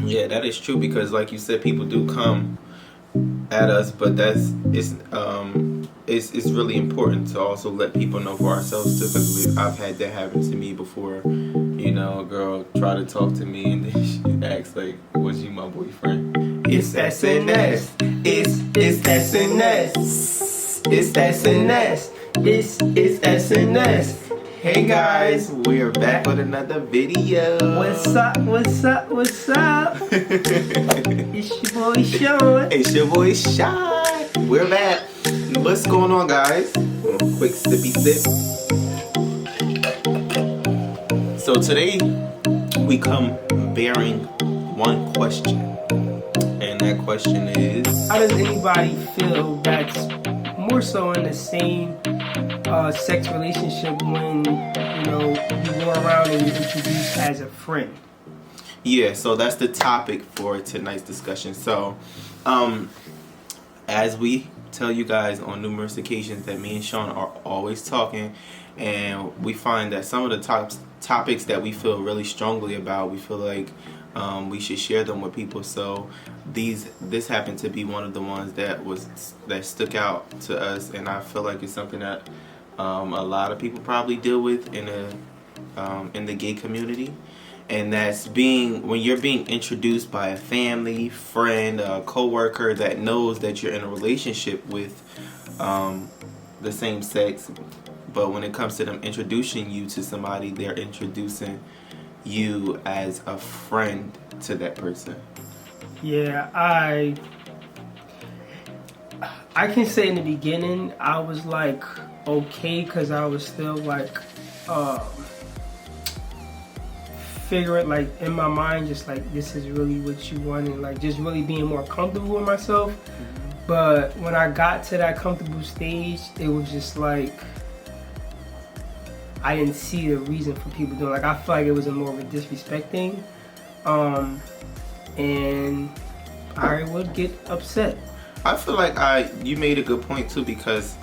Yeah, that is true, because like you said, people do come at us, but it's really important to also let people know for ourselves too, because I've had that happen to me before. You know, a girl tried to talk to me and then she asked like, "Was you my boyfriend?" It's SNS. It's SNS. It's SNS. This is SNS. Hey guys, we're back with another video. What's up? What's up? What's up? It's your boy Sean. It's your boy Shy. We're back. What's going on, guys? Quick sippy sip. So today we come bearing one question, and that question is: how does anybody feel that's more so in the same sex relationship when you go around and you introduce as a friend? Yeah, so that's the topic for tonight's discussion. So, as we tell you guys on numerous occasions that me and Sean are always talking, and we find that some of the topics that we feel really strongly about, we feel like we should share them with people. So this happened to be one of the ones that stuck out to us, and I feel like it's something that a lot of people probably deal with in the gay community. And that's when you're being introduced by a family, friend, a coworker that knows that you're in a relationship with the same sex, but when it comes to them introducing you to somebody, they're introducing you as a friend to that person. Yeah, I can say in the beginning I was like okay, because I was still like figuring, like in my mind, just like this is really what you want, and like just really being more comfortable with myself. But when I got to that comfortable stage, it was just like I didn't see the reason for people doing, like I feel like it was more of a disrespect thing, and I would get upset. I feel like you made a good point too, because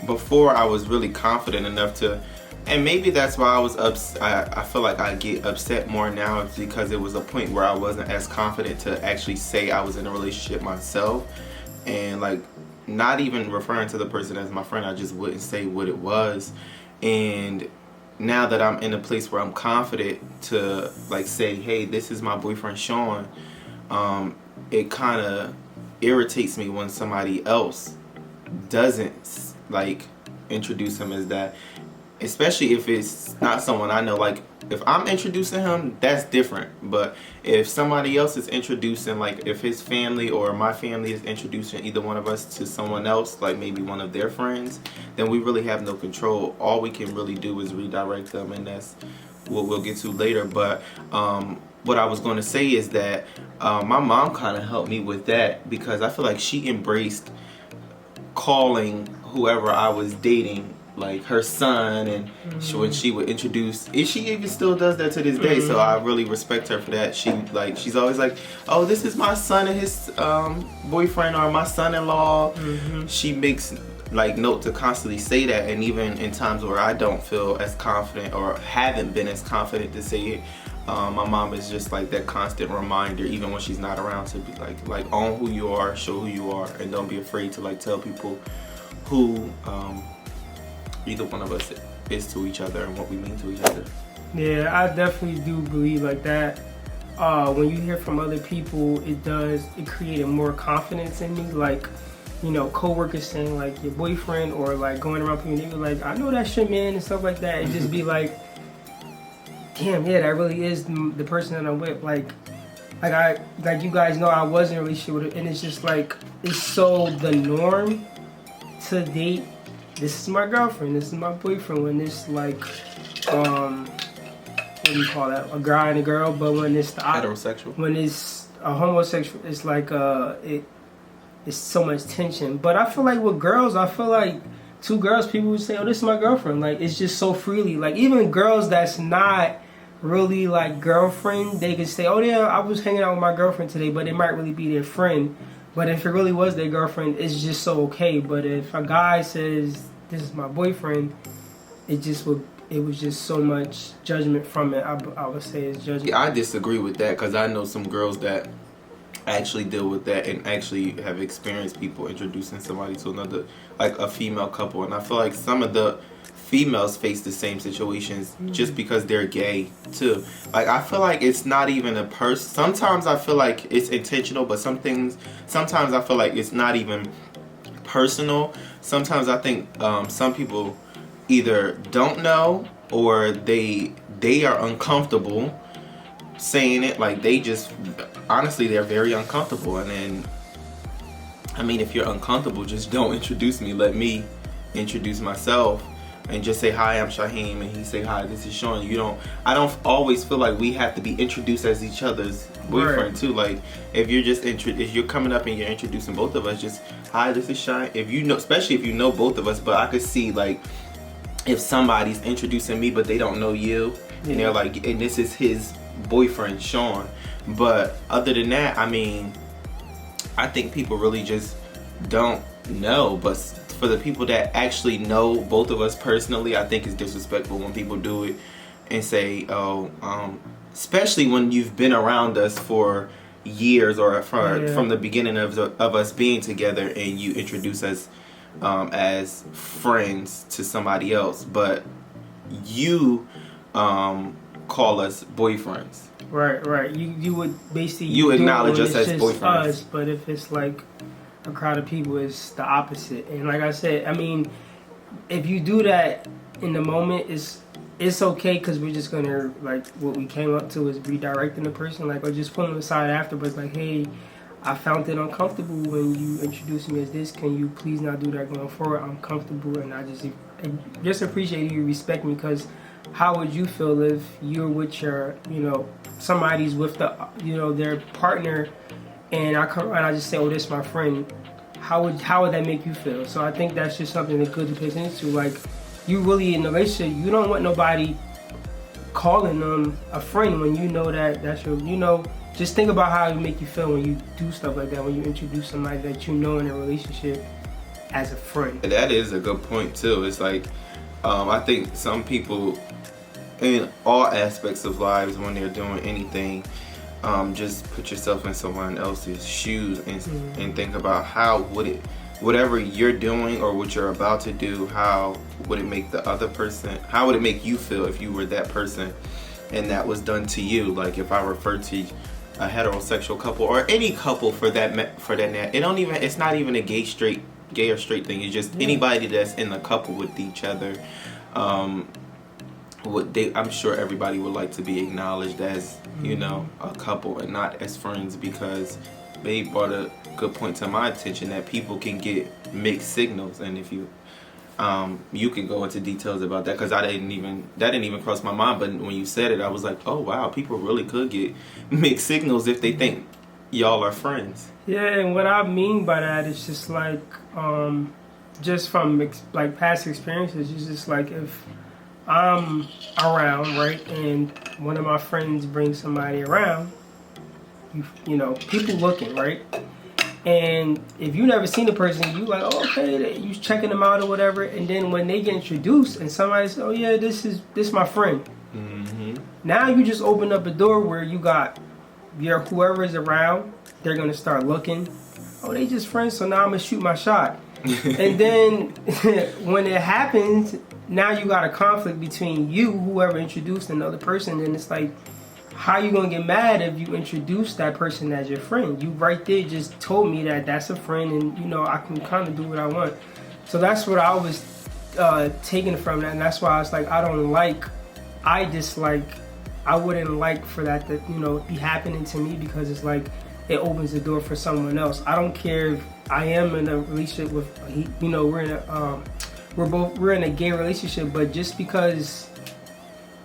before I was really confident enough to, and maybe that's why I was I feel like I get upset more now, is because it was a point where I wasn't as confident to actually say I was in a relationship myself, and like not even referring to the person as my friend, I just wouldn't say what it was. And now that I'm in a place where I'm confident to like say, hey, this is my boyfriend Sean, it kind of irritates me when somebody else doesn't like introduce him as that, especially if it's not someone I know. Like if I'm introducing him, that's different, but if somebody else is introducing, like if his family or my family is introducing either one of us to someone else, like maybe one of their friends, then we really have no control. All we can really do is redirect them, and that's what we'll get to later. But what I was going to say is that my mom kind of helped me with that, because I feel like she embraced calling whoever I was dating like her son, and when she would introduce, and she even still does that to this day. So I really respect her for that. She's always like, oh, this is my son and his boyfriend, or my son-in-law. She makes like note to constantly say that, and even in times where I don't feel as confident or haven't been as confident to say it, my mom is just like that constant reminder, even when she's not around, to be like own who you are, show who you are, and don't be afraid to like tell people who either one of us is to each other and what we mean to each other. Yeah, I definitely do believe like that. When you hear from other people, it created more confidence in me. Like, co-workers saying like your boyfriend, or like going around people and they were like, I know that's your man and stuff like that, and just be like, damn, yeah, that really is the person that I'm with. Like you guys know, I was in a relationship with her, and it's just like, it's so the norm to date, this is my girlfriend, this is my boyfriend, when it's like, what do you call that, a guy and a girl. But when it's the heterosexual, when it's a homosexual, it's like it's so much tension. But I feel like with girls, I feel like two girls, people would say, oh, this is my girlfriend. Like, it's just so freely. Like, even girls that's not really like girlfriend, they could say, oh yeah, I was hanging out with my girlfriend today, but it might really be their friend. But if it really was their girlfriend, it's just so okay. But if a guy says, this is my boyfriend, it it was just so much judgment from it. I would say it's judgment. Yeah, I disagree with that because I know some girls that actually deal with that and actually have experienced people introducing somebody to another, like a female couple, and I feel like some of the females face the same situations just because they're gay too. Like, I feel like it's not even a person. Sometimes I feel like it's intentional, but sometimes I feel like it's not even personal. Sometimes I think some people either don't know or they are uncomfortable saying it. Like, they just, honestly, they're very uncomfortable. And then, I mean, if you're uncomfortable, just don't introduce me. Let me introduce myself and just say, hi, I'm Shaheem, and he say, hi, this is Sean. I don't always feel like we have to be introduced as each other's boyfriend too. Like, if you're just if you're coming up and you're introducing both of us, just, hi, this is Shy. If you know, especially if you know both of us, but I could see, like, if somebody's introducing me but they don't know you, and they're like, and this is his boyfriend, Sean. But other than that, I mean, I think people really just don't know. But for the people that actually know both of us personally, I think it's disrespectful when people do it and say, oh, especially when you've been around us for years or from the beginning of us being together, and you introduce us as friends to somebody else, but you call us boyfriends. Right. You would basically acknowledge us as boyfriends. Us, but if it's like a crowd of people, it's the opposite. And like I said, I mean, if you do that in the moment, it's okay, because we're just gonna, like, what we came up to is redirecting the person, like, or just pulling them aside afterwards, like, hey, I found it uncomfortable when you introduced me as this. Can you please not do that going forward? I'm comfortable, and I just appreciate you respect me, because how would you feel if you're with your, somebody's with their partner, and I come around and I just say, oh, this is my friend. How would that make you feel? So I think that's just something that's good to pay attention to. Like, you really in a relationship, you don't want nobody calling them a friend when you know that's your, just think about how it make you feel when you do stuff like that, when you introduce somebody that you know in a relationship as a friend. That is a good point too. It's like, I think some people in all aspects of lives, when they're doing anything, just put yourself in someone else's shoes and think about how would it, whatever you're doing or what you're about to do, how would it make the other person, how would it make you feel if you were that person and that was done to you? Like, if I refer to a heterosexual couple or any couple for that it's not even a gay or straight thing. It's just anybody that's in a couple with each other. I'm sure everybody would like to be acknowledged as, a couple and not as friends, because they brought a good point to my attention that people can get mixed signals. And if you can go into details about that, because that didn't even cross my mind, but when you said it, I was like, oh wow, people really could get mixed signals if they think y'all are friends. Yeah, and what I mean by that is just like, just from like past experiences, it's just like, if I'm around, right, and one of my friends brings somebody around, people looking, right? And if you never seen the person, you like, oh, okay, you checking them out or whatever, and then when they get introduced and somebody says, oh yeah, this is my friend. Mm-hmm. Now you just open up a door where you got whoever is around, they're gonna start looking. Oh, they just friends, so now I'm gonna shoot my shot. And then when it happens, now you got a conflict between whoever introduced another person, and it's like, how you gonna get mad if you introduce that person as your friend? You right there just told me that that's a friend, and I can kind of do what I want. So that's what I was taking from that, and that's why I was like, I dislike, I wouldn't like for that to be happening to me, because it's like it opens the door for someone else. I don't care if I am in a relationship with, we're in a gay relationship, but just because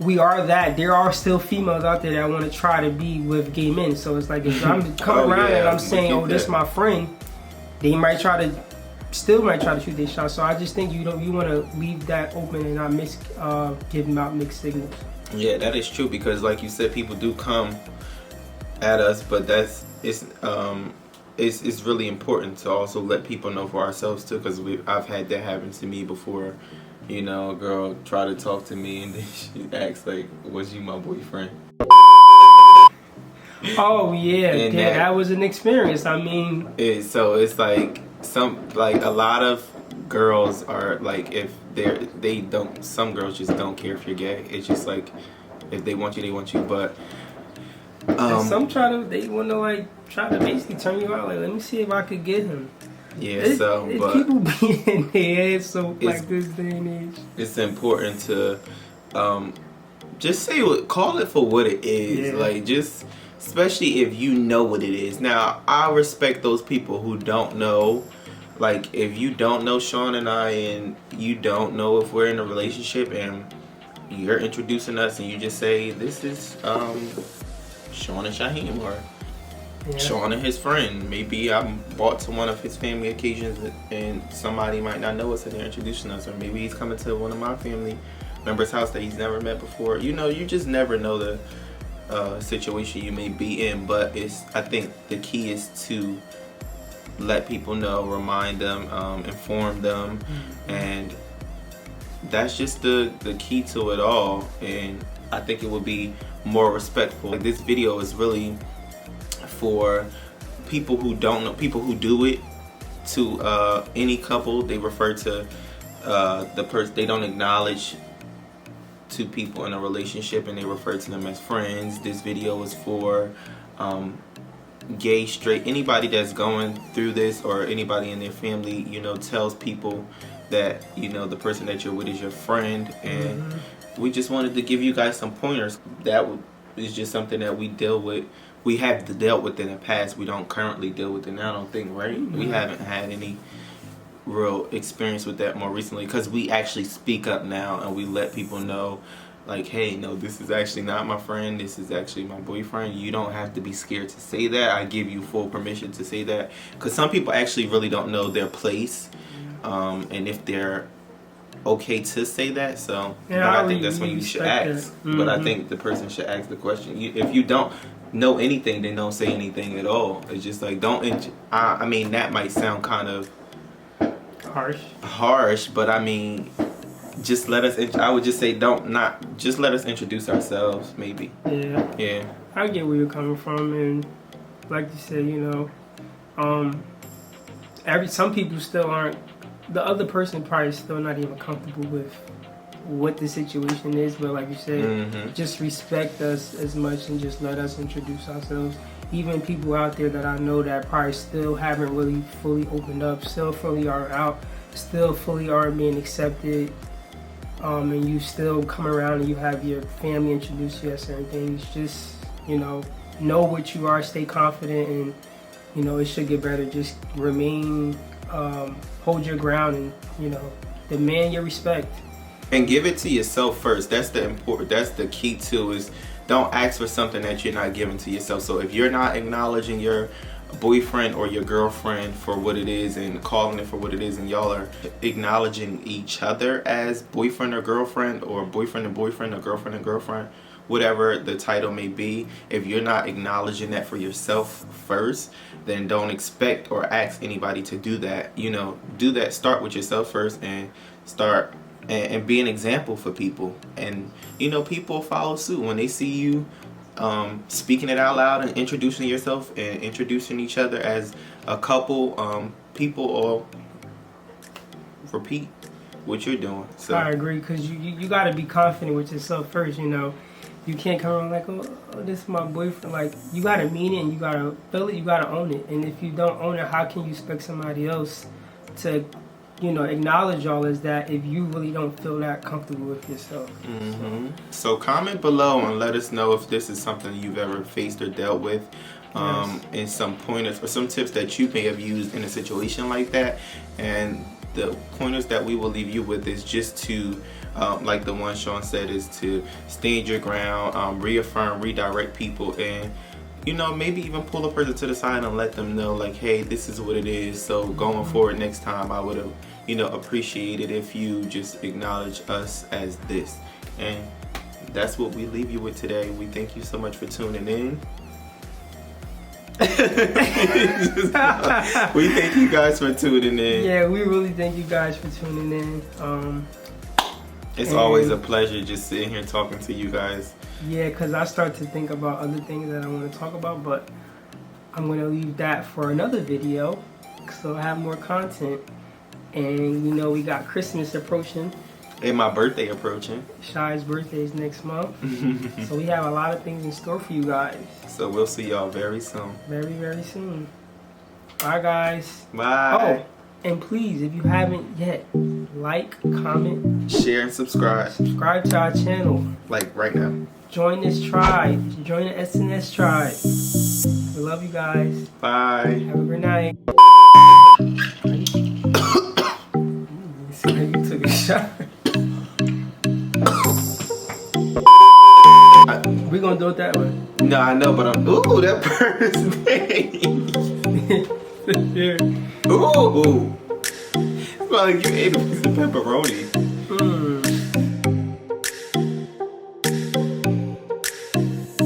we are that, there are still females out there that want to try to be with gay men. So it's like, if I'm coming around and I'm saying, oh, this is my friend, they might try to shoot their shot. So I just think you want to leave that open and not give them out mixed signals. Yeah, that is true, because like you said, people do come at us, but it's really important to also let people know for ourselves too, because I've had that happen to me before, you know, a girl try to talk to me and then she asks like, was you my boyfriend? Oh yeah, And that was an experience. I mean, so it's like a lot of girls are like, if they don't, some girls just don't care if you're gay. It's just like, if they want you, they want you. But and some they want to like try to basically turn you out. Like, let me see if I could get him. Yeah, but people be in their head, so like this day and age, it's important to just call it for what it is. Yeah. Like, just, especially if you know what it is. Now, I respect those people who don't know. Like, if you don't know Sean and I, and you don't know if we're in a relationship, and you're introducing us, and you just say, this is Sean and Shaheem, or Sean and his friend. Maybe I'm brought to one of his family occasions, and somebody might not know us, and they're introducing us, or maybe he's coming to one of my family members' house that he's never met before. You know, you just never know the situation you may be in. But I think the key is to let people know, remind them, inform them, and that's just the key to it all. And I think it would be more respectful. Like, this video is really for people who don't know, people who do it to any couple. They refer to the person, they don't acknowledge two people in a relationship, and they refer to them as friends. This video is for gay, straight, anybody that's going through this, or anybody in their family, you know, tells people that, you know, the person that you're with is your friend. And we just wanted to give you guys some pointers. That is just something that we deal with. We have dealt with in the past. We don't currently deal with it now, I don't think, right? We haven't had any real experience with that more recently, because we actually speak up now and we let people know, like, hey, no, this is actually not my friend, this is actually my boyfriend. You don't have to be scared to say that. I give you full permission to say that, because some people actually really don't know their place, and if they're okay to say that. So but I think that's when you should ask. But I think the person should ask the question. If you don't know anything, then don't say anything at all. It's just like, don't I mean, that might sound kind of harsh, but I mean, just let us, I would just say, just let us introduce ourselves, maybe. Yeah, I get where you're coming from. And like you said, you know, some people still aren't, the other person probably still not even comfortable with what the situation is. But like you said, just respect us as much and just let us introduce ourselves. Even people out there that I know that probably still haven't really fully opened up, still fully aren't out, still fully aren't being accepted, and you still come around and you have your family introduce you to certain things. Just, you know what you are, stay confident, and, you know, it should get better. Just remain, hold your ground, and, you know, demand your respect. And give it to yourself first. That's the key too, is don't ask for something that you're not giving to yourself. So if you're not acknowledging your boyfriend or your girlfriend for what it is, and calling it for what it is, and y'all are acknowledging each other as boyfriend or girlfriend, or boyfriend and boyfriend, or girlfriend and girlfriend, whatever the title may be, if you're not acknowledging that for yourself first, then don't expect or ask anybody to do that. You know, do that. Start with yourself first, and start and be an example for people. And, you know, people follow suit when they see you speaking it out loud and introducing yourself and introducing each other as a couple. People will repeat what you're doing. So I agree, because you got to be confident with yourself first. You know, you can't come around like, oh, this is my boyfriend. Like, you got to mean it, and you got to feel it, you got to own it. And if you don't own it, how can you expect somebody else to, you know, acknowledge all is that if you really don't feel that comfortable with yourself? So comment below and let us know if this is something you've ever faced or dealt with, and some pointers or some tips that you may have used in a situation like that. And the pointers that we will leave you with is just to, like the one Sean said, is to stand your ground, reaffirm, redirect people, and, you know, maybe even pull a person to the side and let them know, like, hey, this is what it is. So going forward, next time, I would have, you know, appreciated if you just acknowledge us as this. And that's what we leave you with today. We thank you so much for tuning in. We thank you guys for tuning in. Yeah, we really thank you guys for tuning in. It's always a pleasure just sitting here talking to you guys. Yeah, because I start to think about other things that I want to talk about, but I'm going to leave that for another video, so I have more content. And you know, we got Christmas approaching. And my birthday approaching. Shy's birthday is next month. So we have a lot of things in store for you guys. So we'll see y'all very soon. Very, very soon. Bye, guys. Bye. Oh, and please, if you haven't yet, like, comment, share, and subscribe. Subscribe to our channel. Like right now. Join this tribe. Join the SNS tribe. We love you guys. Bye. Have a good night. See how you took a shot. We gonna do it that way. No, I know, but I'm. Ooh, that bird's name. Ooh. It's like you ate a piece of pepperoni.